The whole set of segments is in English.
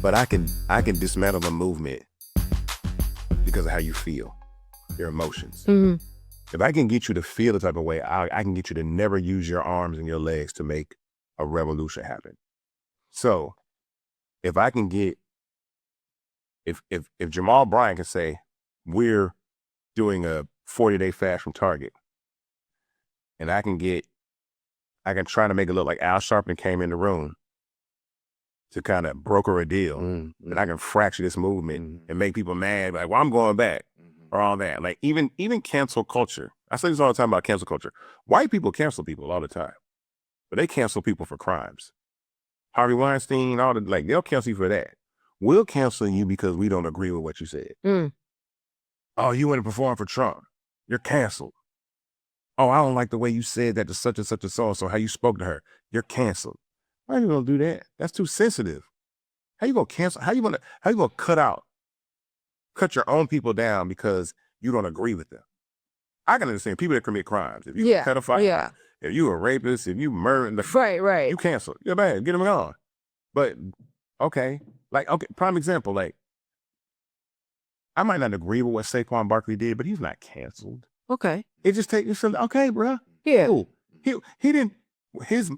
But I can dismantle a movement because of how you feel, your emotions. If I can get you to feel the type of way, I can get you to never use your arms and your legs to make a revolution happen. So if I can get, if Jamal Bryant can say, we're doing a 40-day fast from Target, and I can try to make it look like Al Sharpton came in the room to kind of broker a deal, and I can fracture this movement and make people mad, like, well, I'm going back, or all that. Like even cancel culture. I say this all the time about cancel culture. White people cancel people all the time, but they cancel people for crimes. Harvey Weinstein, all the, like, they'll cancel you for that. We'll cancel you because we don't agree with what you said. Oh, you went to perform for Trump. You're canceled. Oh, I don't like the way you said that to such and such a so-and-so, how you spoke to her. You're canceled. Why are you gonna do that? That's too sensitive. How you gonna cancel? How you gonna cut your own people down because you don't agree with them? I can understand people that commit crimes. If you're a pedophile, if you a rapist, if you murder, right, you cancel. You're bad. Get them gone. But okay, prime example. Like, I might not agree with what Saquon Barkley did, but he's not canceled. Okay. It just takes, okay, bro. Yeah. Cool. He didn't, his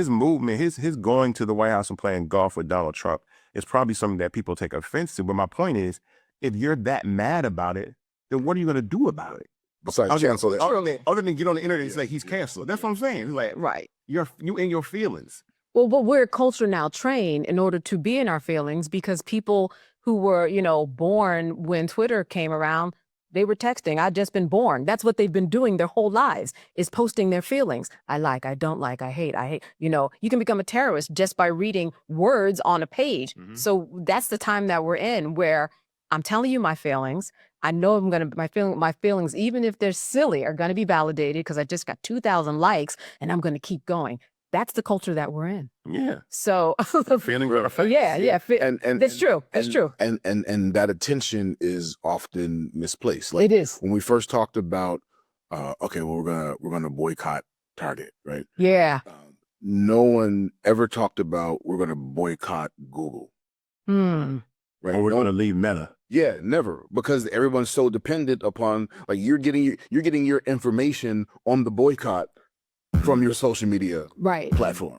movement, his going to the White House and playing golf with Donald Trump is probably something that people take offense to. But my point is, if you're that mad about it, then what are you going to do about it? Besides cancel that. Other than get on the internet and say he's canceled. That's what I'm saying. It's like, Right. you in your feelings. Well, but we're culture now trained in order to be in our feelings, because people who were, born when Twitter came around, they were texting, I've just been born. That's what they've been doing their whole lives, is posting their feelings. I like, I don't like, I hate. You can become a terrorist just by reading words on a page. So that's the time that we're in, where I'm telling you my feelings. I know my feelings, even if they're silly, are going to be validated because I just got 2,000 likes, and I'm going to keep going. That's the culture that we're in. Yeah. So Feelings are fake. Yeah. And that's true. That's true. And that attention is often misplaced. Like, it is. when we first talked about, okay, well, we're gonna boycott Target, right? Yeah. No one ever talked about we're gonna boycott Google. Right. Or we're going to leave Meta. Yeah, never, because everyone's so dependent upon, like, you're getting your information on the boycott from your social media Right. platform.